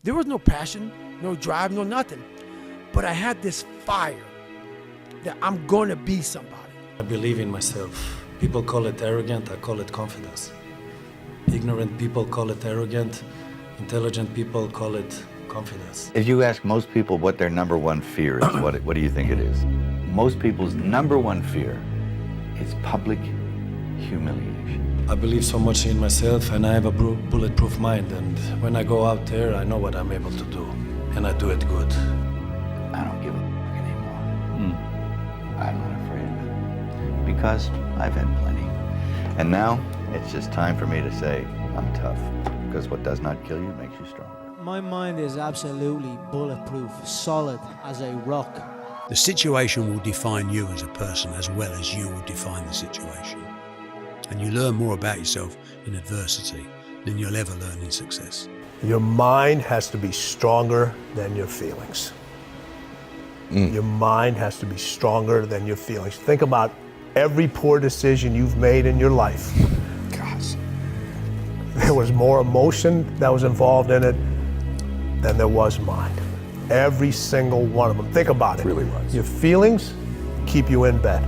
There was no passion, no drive, no nothing. But I had this fire that I'm gonna be somebody. I believe in myself. People call it arrogant, I call it confidence. Ignorant people call it arrogant, intelligent people call it confidence. If you ask most people what their number one fear is, what do you think it is? Most people's number one fear is public humiliation. I believe so much in myself and I have a bulletproof mind, and when I go out there, I know what I'm able to do, and I do it good. I don't give a anymore. I'm not afraid of it because I've had plenty. And now it's just time for me to say I'm tough, because what does not kill you makes you stronger. My mind is absolutely bulletproof, solid as a rock. The situation will define you as a person as well as you will define the situation. And you learn more about yourself in adversity than you'll ever learn in success. Your mind has to be stronger than your feelings. Your mind has to be stronger than your feelings. Think about every poor decision you've made in your life. Gosh. There was more emotion that was involved in it than there was mind. Every single one of them. Think about it. Really was. Your feelings keep you in bed.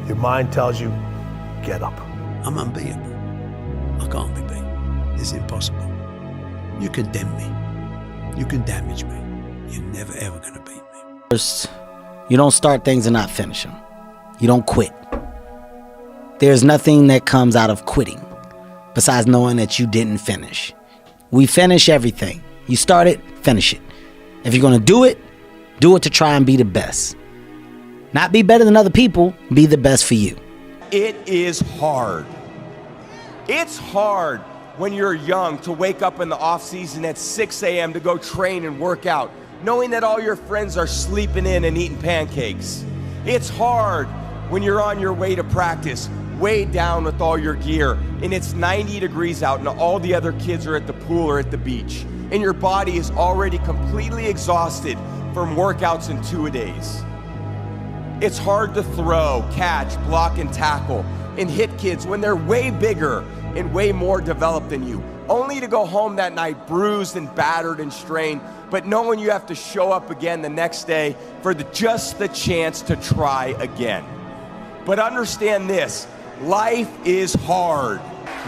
Your mind tells you, get up. I'm unbeatable. I can't be beat. It's impossible. You condemn me. You can damage me. You're never ever gonna beat me. First, you don't start things and not finish them. You don't quit. There's nothing that comes out of quitting besides knowing that you didn't finish. We finish everything. You start it, finish it. If you're gonna do it to try and be the best. Not be better than other people, be the best for you. It is hard. It's hard when you're young to wake up in the off season at 6 a.m. to go train and work out, knowing that all your friends are sleeping in and eating pancakes. It's hard when you're on your way to practice, weighed down with all your gear, and it's 90 degrees out and all the other kids are at the pool or at the beach, and your body is already completely exhausted from workouts in 2-a-days. It's hard to throw, catch, block, and tackle, and hit kids when they're way bigger and way more developed than you, only to go home that night bruised and battered and strained, but knowing you have to show up again the next day for just the chance to try again. But understand this, life is hard.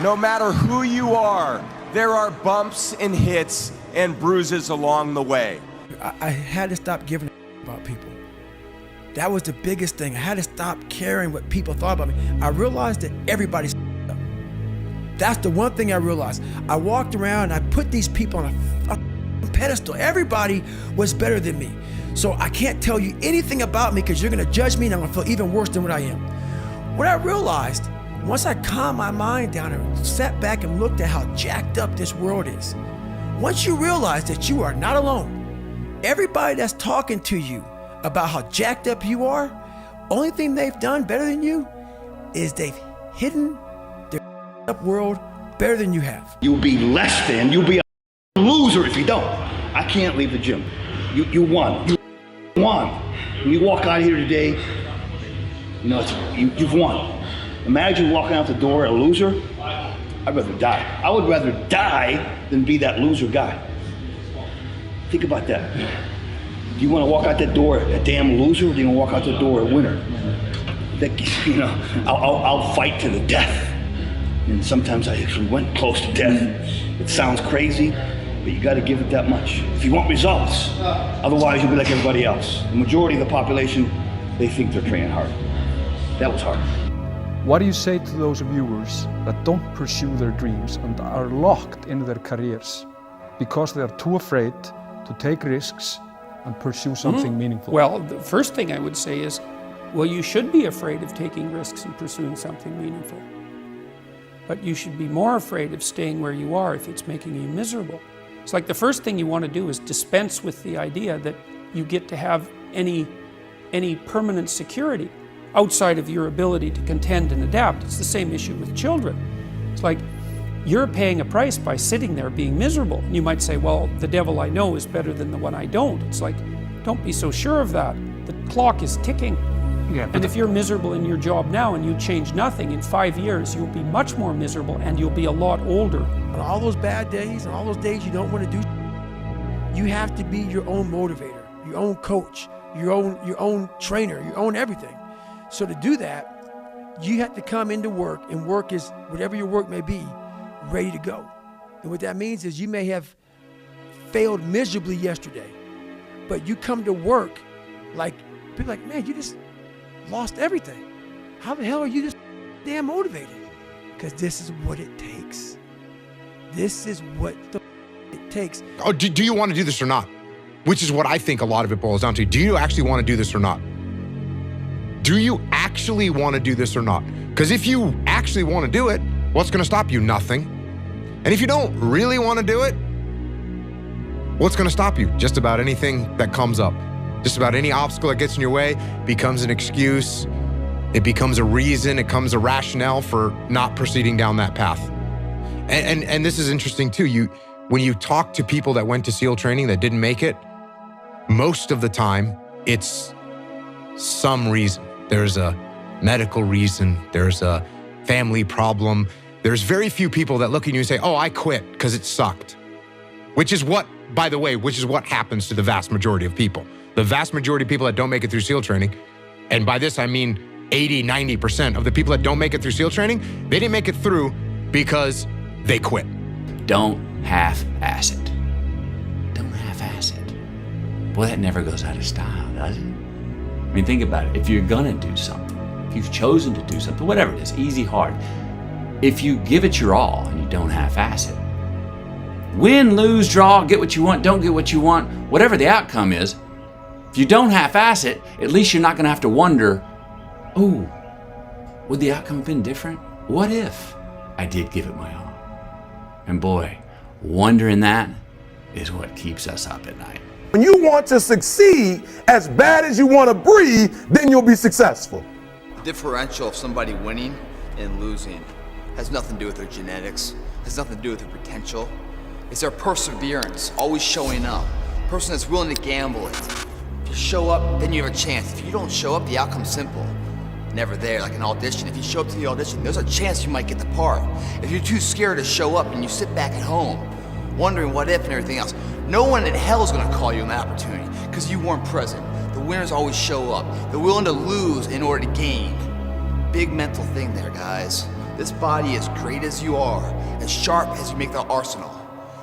No matter who you are, there are bumps and hits and bruises along the way. I had to stop giving a about people. That was the biggest thing. I had to stop caring what people thought about me. I realized that everybody's up. That's the one thing I realized. I walked around and I put these people on a pedestal. Everybody was better than me. So I can't tell you anything about me because you're gonna judge me and I'm gonna feel even worse than what I am. What I realized, once I calmed my mind down and sat back and looked at how jacked up this world is, once you realize that you are not alone, everybody that's talking to you about how jacked up you are, only thing they've done better than you is they've hidden their up world better than you have. You'll be less than, you'll be a loser if you don't. I can't leave the gym. You won. You won. When you walk out of here today, you know, you've won. Imagine walking out the door a loser. I'd rather die. I would rather die than be that loser guy. Think about that. Do you want to walk out that door a damn loser, or do you want to walk out the door a winner? That, you know, I'll fight to the death. And sometimes I actually went close to death. It sounds crazy, but you got to give it that much if you want results. Otherwise, you'll be like everybody else. The majority of the population, they think they're training hard. That was hard. What do you say to those viewers that don't pursue their dreams and are locked in their careers because they are too afraid to take risks and pursue something meaningful? Well, the first thing I would say is, well, you should be afraid of taking risks and pursuing something meaningful. But you should be more afraid of staying where you are if it's making you miserable. It's like the first thing you want to do is dispense with the idea that you get to have any permanent security outside of your ability to contend and adapt. It's the same issue with children. It's like you're paying a price by sitting there being miserable. And you might say, well, the devil I know is better than the one I don't. It's like, don't be so sure of that. The clock is ticking. Yeah, and if you're miserable in your job now and you change nothing, in 5 years you'll be much more miserable and you'll be a lot older. On all those bad days and all those days you don't want to do You have to be your own motivator, your own coach, your own trainer, your own everything. So to do that, you have to come into work, and work is, whatever your work may be, ready to go. And what that means is you may have failed miserably yesterday, but you come to work like, people are like, man, you just lost everything. How the hell are you just damn motivated? Because this is what it takes. This is what it takes. Oh, do you want to do this or not? Which is what I think a lot of it boils down to. Do you actually want to do this or not? Do you actually want to do this or not? Because if you actually want to do it, what's going to stop you? Nothing. And if you don't really want to do it, what's going to stop you? Just about anything that comes up. Just about any obstacle that gets in your way becomes an excuse. It becomes a reason. It becomes a rationale for not proceeding down that path. And this is interesting too. When you talk to people that went to SEAL training that didn't make it, most of the time it's some reason. There's a medical reason. There's a family problem. There's very few people that look at you and say, oh, I quit because it sucked. Which is what, by the way, which is what happens to the vast majority of people. The vast majority of people that don't make it through SEAL training, and by this I mean 80, 90% of the people that don't make it through SEAL training, they didn't make it through because they quit. Don't half-ass it. Don't half-ass it. Boy, that never goes out of style, does it? I mean, think about it. If you're gonna do something, if you've chosen to do something, whatever it is, easy, hard, if you give it your all and you don't half-ass it, win, lose, draw, get what you want, don't get what you want, whatever the outcome is, if you don't half-ass it, at least you're not gonna have to wonder, oh, would the outcome have been different? What if I did give it my all? And boy, wondering that is what keeps us up at night. When you want to succeed as bad as you want to breathe, then you'll be successful. The differential of somebody winning and losing has nothing to do with their genetics, has nothing to do with their potential. It's their perseverance, always showing up. A person that's willing to gamble it. If you show up, then you have a chance. If you don't show up, the outcome's simple. Never there, like an audition. If you show up to the audition, there's a chance you might get the part. If you're too scared to show up and you sit back at home, wondering what if and everything else, no one in hell is gonna call you an opportunity because you weren't present. The winners always show up. They're willing to lose in order to gain. Big mental thing there, guys. This body, as great as you are, as sharp as you make the arsenal,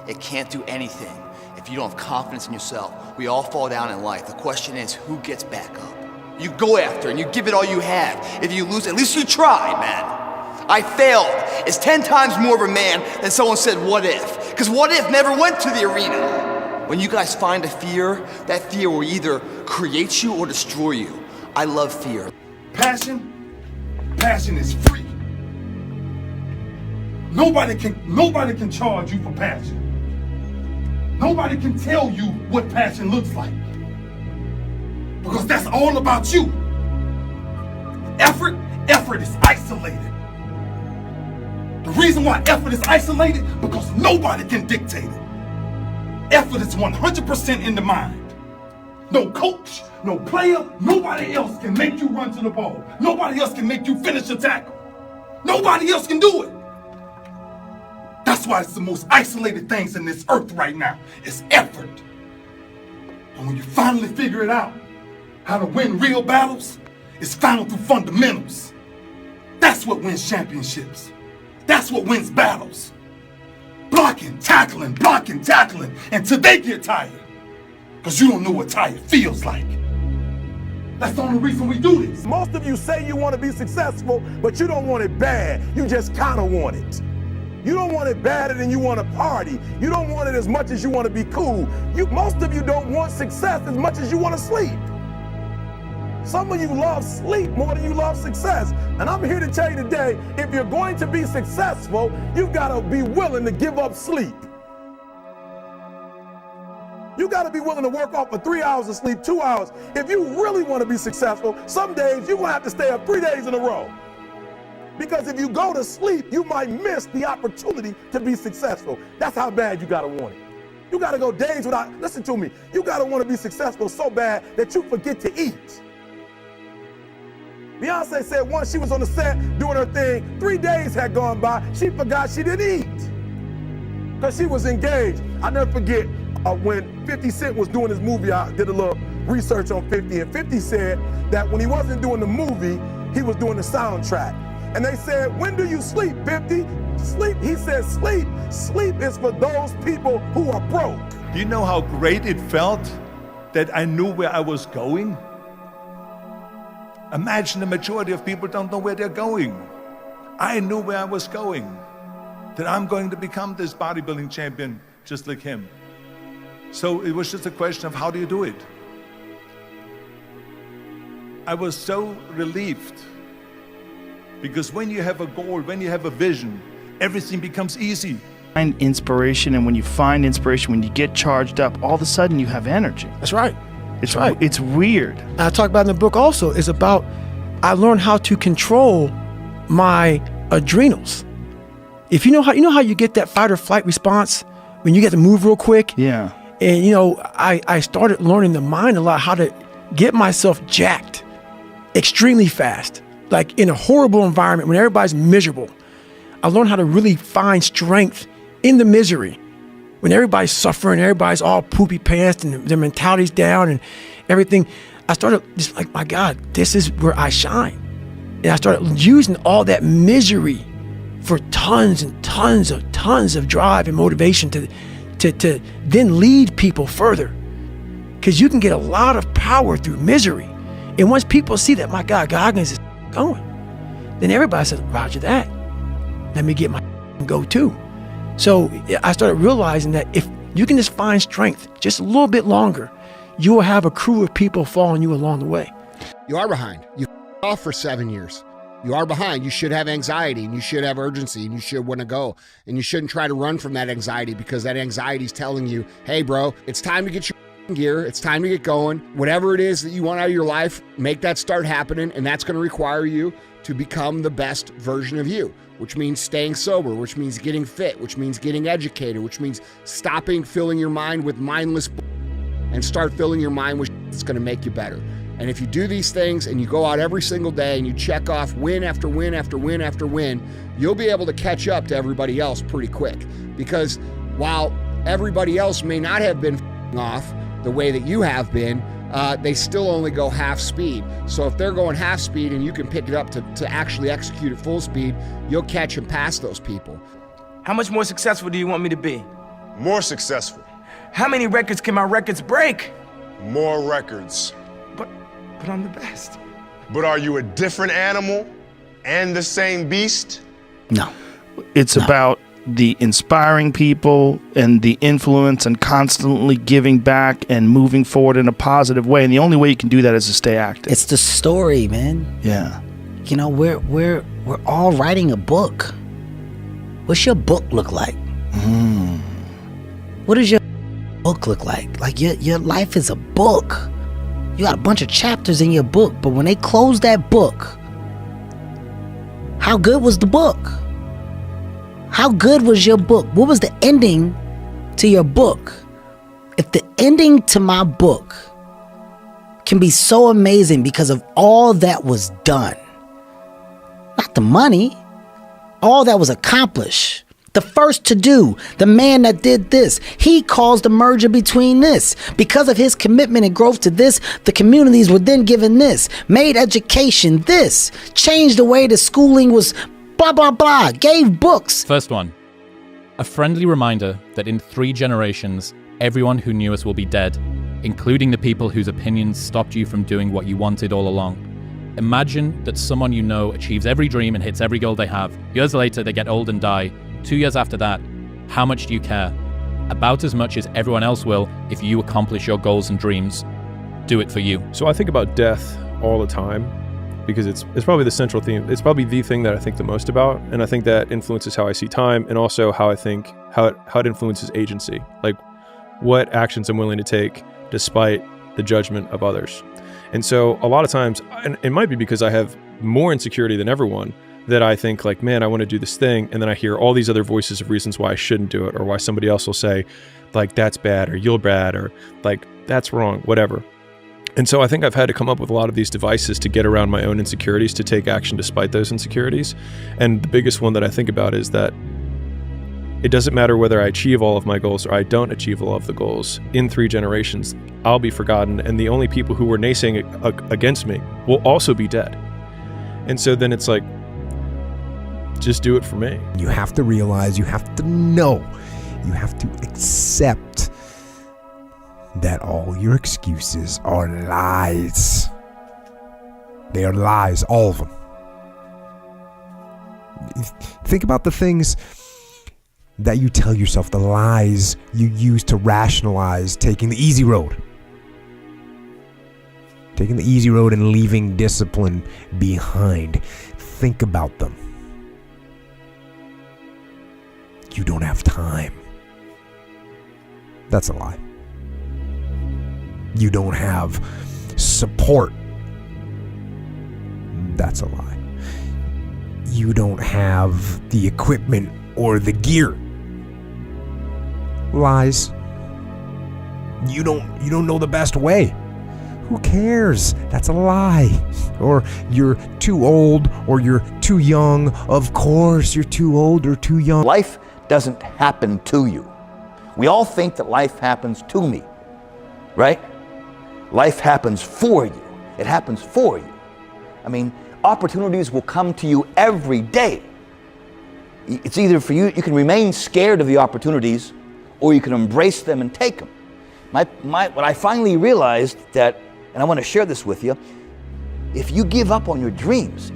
it can't do anything if you don't have confidence in yourself. We all fall down in life. The question is, who gets back up? You go after and you give it all you have. If you lose, at least you tried, man. I failed. It's 10 times more of a man than someone said, what if? Because what if never went to the arena. When you guys find a fear, that fear will either create you or destroy you. I love fear. Passion is free. Nobody can charge you for passion. Nobody can tell you what passion looks like. Because that's all about you. Effort is isolated. The reason why effort is isolated, because nobody can dictate it. Effort is 100% in the mind. No coach, no player, nobody else can make you run to the ball. Nobody else can make you finish a tackle. Nobody else can do it. That's why it's the most isolated things in this earth right now. It's effort. And when you finally figure it out, how to win real battles is found through fundamentals. That's what wins championships. That's what wins battles. Blocking, tackling, until they get tired. Because you don't know what tired feels like. That's the only reason we do this. Most of you say you want to be successful, but you don't want it bad. You just kind of want it. You don't want it badder than you want to party. You don't want it as much as you want to be cool. Most of you don't want success as much as you want to sleep. Some of you love sleep more than you love success. And I'm here to tell you today, if you're going to be successful, you've got to be willing to give up sleep. You got to be willing to work off for 3 hours of sleep, 2 hours. If you really want to be successful, some days you're going to have to stay up 3 days in a row. Because if you go to sleep, you might miss the opportunity to be successful. That's how bad you got to want it. You got to go days without, listen to me, you got to want to be successful so bad that you forget to eat. Beyonce said once she was on the set doing her thing, 3 days had gone by, she forgot she didn't eat. Because she was engaged. I never forget, when 50 Cent was doing his movie, I did a little research on 50, and 50 said that when he wasn't doing the movie, he was doing the soundtrack. And they said, when do you sleep, 50? Sleep, he said, sleep. Sleep is for those people who are broke. Do you know how great it felt that I knew where I was going? Imagine the majority of people don't know where they're going. I knew where I was going, that I'm going to become this bodybuilding champion just like him. So it was just a question of how do you do it? I was so relieved because when you have a goal, when you have a vision, everything becomes easy. Find inspiration, and when you find inspiration, when you get charged up, all of a sudden you have energy. That's right. It's right. It's weird. I talk about in the book also is about I learned how to control my adrenals. If you know how you get that fight or flight response when you get to move real quick. Yeah. And I started learning the mind a lot, how to get myself jacked extremely fast, like in a horrible environment when everybody's miserable. I learned how to really find strength in the misery. When everybody's suffering, everybody's all poopy pants and their mentality's down and everything, I started just like, my God, this is where I shine. And I started using all that misery for tons and tons of drive and motivation to then lead people further. Because you can get a lot of power through misery. And once people see that, my God, Goggins is going, then everybody says, roger that. Let me get my go too. So I started realizing that if you can just find strength just a little bit longer, you will have a crew of people following you along the way. You are behind. You off for 7 years. You are behind. You should have anxiety, and you should have urgency, and you should want to go. And you shouldn't try to run from that anxiety, because that anxiety is telling you, hey, bro, it's time to get your gear. It's time to get going. Whatever it is that you want out of your life, make that start happening, and that's going to require you to become the best version of you, which means staying sober, which means getting fit, which means getting educated, which means stopping filling your mind with mindless and start filling your mind with that's going to make you better. And if you do these things and you go out every single day and you check off win after win after win after win, you'll be able to catch up to everybody else pretty quick. Because while everybody else may not have been off the way that you have been, they still only go half speed. So if they're going half speed and you can pick it up to actually execute at full speed, you'll catch and pass those people. How much more successful do you want me to be? More successful. How many records can my records break? More records. But I'm the best. But are you a different animal and the same beast? No. It's about the inspiring people and the influence and constantly giving back and moving forward in a positive way. And the only way you can do that is to stay active. It's the story, man. Yeah. You know, we're all writing a book. What's your book look like? What does your book look like? Like your life is a book. You got a bunch of chapters in your book, but when they close that book, how good was the book? How good was your book? What was the ending to your book? If the ending to my book can be so amazing because of all that was done, not the money, all that was accomplished, the first to do, the man that did this, he caused the merger between this. Because of his commitment and growth to this, the communities were then given this, made education this, changed the way the schooling was blah, blah, blah, gave books. First one, a friendly reminder that in 3 generations, everyone who knew us will be dead, including the people whose opinions stopped you from doing what you wanted all along. Imagine that someone you know achieves every dream and hits every goal they have. Years later, they get old and die. 2 years after that, how much do you care? About as much as everyone else will if you accomplish your goals and dreams. Do it for you. So I think about death all the time because it's probably the central theme. It's probably the thing that I think the most about, and I think that influences how I see time and also how I think how it influences agency. Like what actions I'm willing to take despite the judgment of others. And so a lot of times, and it might be because I have more insecurity than everyone, that I think like, man, I want to do this thing. And then I hear all these other voices of reasons why I shouldn't do it, or why somebody else will say like, that's bad, or you're bad, or like, that's wrong, whatever. And so I think I've had to come up with a lot of these devices to get around my own insecurities, to take action despite those insecurities. And the biggest one that I think about is that it doesn't matter whether I achieve all of my goals or I don't achieve all of the goals. In 3 generations, I'll be forgotten, and the only people who were naysaying against me will also be dead. And so then it's like, just do it for me. You have to realize, you have to know, you have to accept that all your excuses are lies. They are lies, all of them. Think about the things that you tell yourself, the lies you use to rationalize taking the easy road. Taking the easy road and leaving discipline behind. Think about them. You don't have time. That's a lie. You don't have support. That's a lie. You don't have the equipment or the gear. Lies. You don't know the best way. Who cares? That's a lie. Or you're too old, or you're too young. Of course you're too old or too young. Life doesn't happen to you. We all think that life happens to me, right? Life happens for you. It happens for you. I mean, opportunities will come to you every day. It's either for you, you can remain scared of the opportunities, or you can embrace them and take them. What I finally realized that, and I want to share this with you, if you give up on your dreams,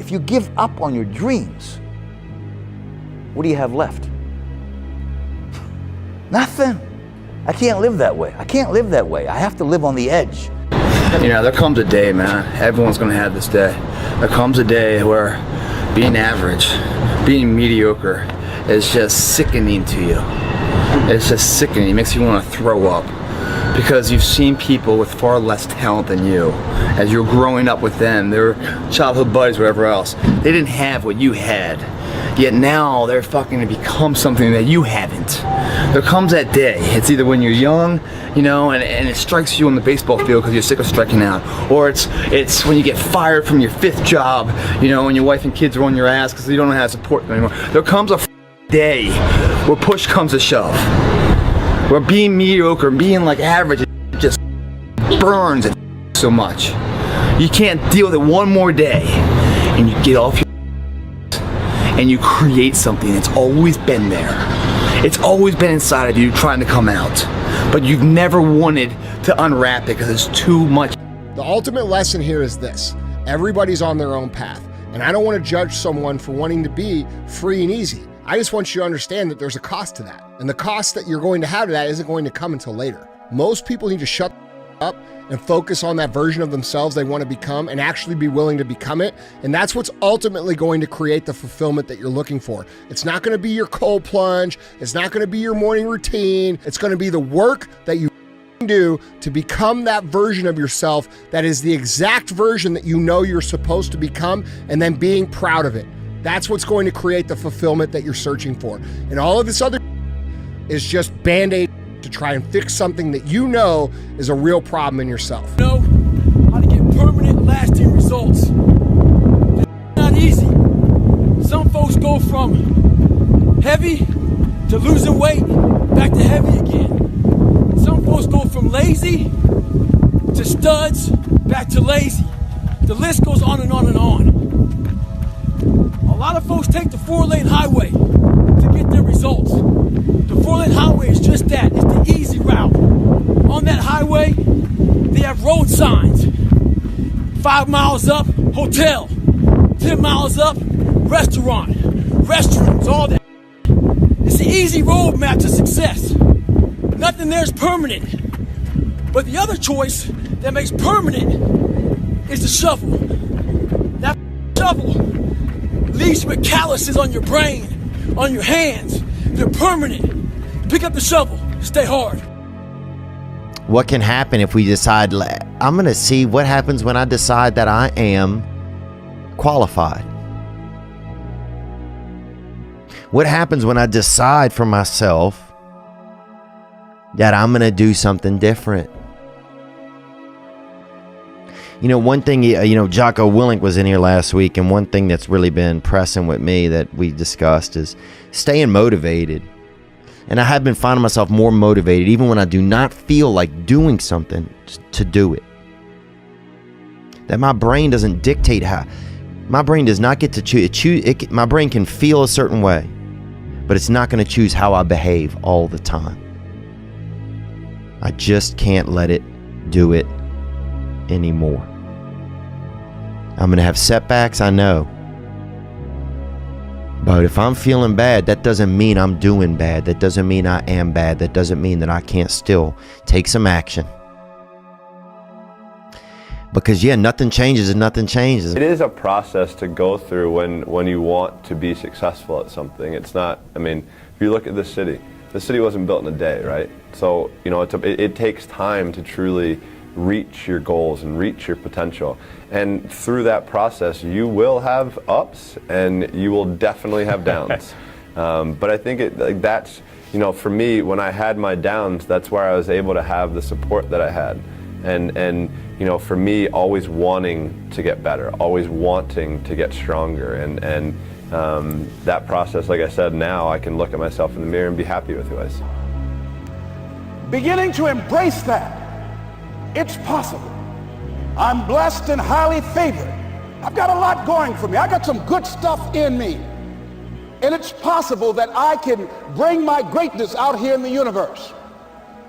what do you have left? Nothing. I can't live that way. I have to live on the edge. You know, there comes a day, man, everyone's gonna have this day. There comes a day where being average, being mediocre is just sickening to you. It's just sickening. It makes you want to throw up. Because you've seen people with far less talent than you. As you're growing up with them, their childhood buddies, whatever else, they didn't have what you had. Yet now they're fucking to become something that you haven't. There comes that day. It's either when you're young, you know, and it strikes you on the baseball field because you're sick of striking out, or it's when you get fired from your 5th job, you know, and your wife and kids are on your ass because you don't know how to support them anymore. There comes a day where push comes to shove, where being mediocre, being like average, just burns it so much. You can't deal with it one more day, and you get off your and you create something that's always been there. It's always been inside of you trying to come out, but you've never wanted to unwrap it because it's too much. The ultimate lesson here is this: everybody's on their own path, and I don't want to judge someone for wanting to be free and easy. I just want you to understand that there's a cost to that, and the cost that you're going to have to that isn't going to come until later. Most people need to shut up and focus on that version of themselves they want to become and actually be willing to become it. And that's what's ultimately going to create the fulfillment that you're looking for. It's not going to be your cold plunge. It's not going to be your morning routine. It's going to be the work that you do to become that version of yourself that is the exact version that you know you're supposed to become, and then being proud of it. That's what's going to create the fulfillment that you're searching for. And all of this other is just Band-Aid to try and fix something that you know is a real problem in yourself. Know how to get permanent, lasting results. It's not easy. Some folks go from heavy to losing weight, back to heavy again. Some folks go from lazy to studs, back to lazy. The list goes on and on and on. A lot of folks take the 4-lane highway to get their results. The 4-lane highway is just that. It's the easy route. On that highway, they have road signs. 5 miles up, hotel. 10 miles up, restaurant. Restrooms, all that. It's the easy road map to success. Nothing there is permanent. But the other choice that makes permanent is the shovel. That shovel leaves you with calluses on your brain, on your hands. They're permanent. Pick up the shovel. Stay hard. What can happen if we decide, I'm going to see what happens when I decide that I am qualified? What happens when I decide for myself that I'm going to do something different? You know, one thing, Jocko Willink was in here last week, and one thing that's really been pressing with me that we discussed is staying motivated. And I have been finding myself more motivated, even when I do not feel like doing something, to do it. That my brain doesn't dictate how. My brain does not get to choose. My brain can feel a certain way, but it's not going to choose how I behave all the time. I just can't let it do it anymore. I'm going to have setbacks, I know. But if I'm feeling bad, that doesn't mean I'm doing bad. That doesn't mean I am bad. That doesn't mean that I can't still take some action. Because yeah, nothing changes and nothing changes. It is a process to go through when you want to be successful at something. It's not, I mean, if you look at the city wasn't built in a day, right? So, you know, it takes time to truly reach your goals and reach your potential. And through that process, you will have ups and you will definitely have downs. But I think that's, you know, for me, when I had my downs, that's where I was able to have the support that I had. And you know, for me, always wanting to get better, always wanting to get stronger. And that process, like I said, now I can look at myself in the mirror and be happy with who I see. Beginning to embrace that. It's possible. I'm blessed and highly favored. I've got a lot going for me. I got some good stuff in me. And it's possible that I can bring my greatness out here in the universe.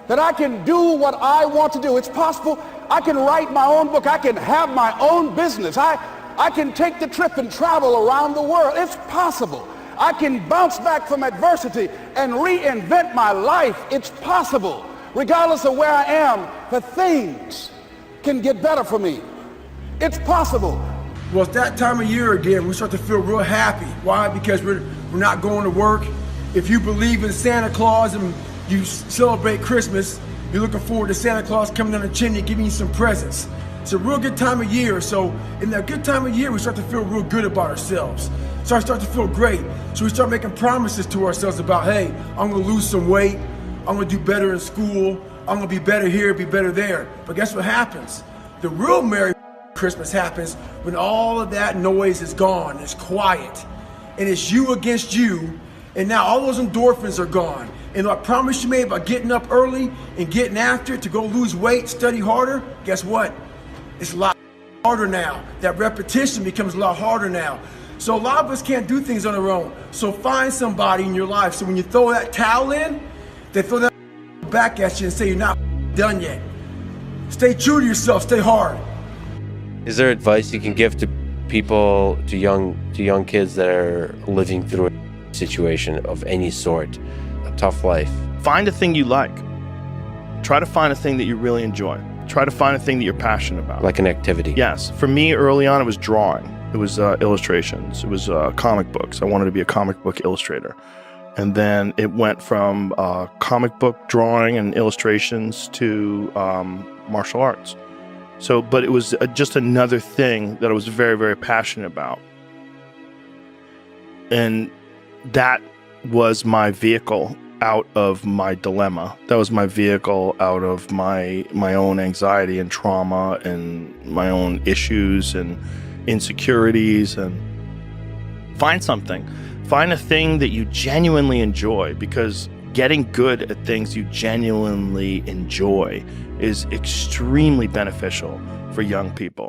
That I can do what I want to do. It's possible I can write my own book. I can have my own business. I can take the trip and travel around the world. It's possible. I can bounce back from adversity and reinvent my life. It's possible. Regardless of where I am, the things can get better for me. It's possible. Well, it's that time of year again. We start to feel real happy. Why? Because we're not going to work. If you believe in Santa Claus and you celebrate Christmas, you're looking forward to Santa Claus coming down the chimney giving you some presents. It's a real good time of year. So in that good time of year, we start to feel real good about ourselves. So I start to feel great. So we start making promises to ourselves about, hey, I'm gonna lose some weight. I'm gonna do better in school. I'm gonna be better here, be better there. But guess what happens? The real Merry Christmas happens when all of that noise is gone. It's quiet. And it's you against you. And now all those endorphins are gone. And I promise you made about getting up early and getting after it to go lose weight, study harder, guess what? It's a lot harder now. That repetition becomes a lot harder now. So a lot of us can't do things on our own. So find somebody in your life. So when you throw that towel in, they throw that back at you and say you're not done yet. Stay true to yourself, stay hard. Is there advice you can give to people, to young kids that are living through a situation of any sort, a tough life? Find a thing you like. Try to find a thing that you really enjoy. Try to find a thing that you're passionate about. Like an activity. Yes. For me, early on, it was drawing. It was illustrations. It was comic books. I wanted to be a comic book illustrator. And then it went from comic book drawing and illustrations to martial arts. So, but it was just another thing that I was very, very passionate about. And that was my vehicle out of my dilemma. That was my vehicle out of my own anxiety and trauma and my own issues and insecurities. And find something. Find a thing that you genuinely enjoy, because getting good at things you genuinely enjoy is extremely beneficial for young people.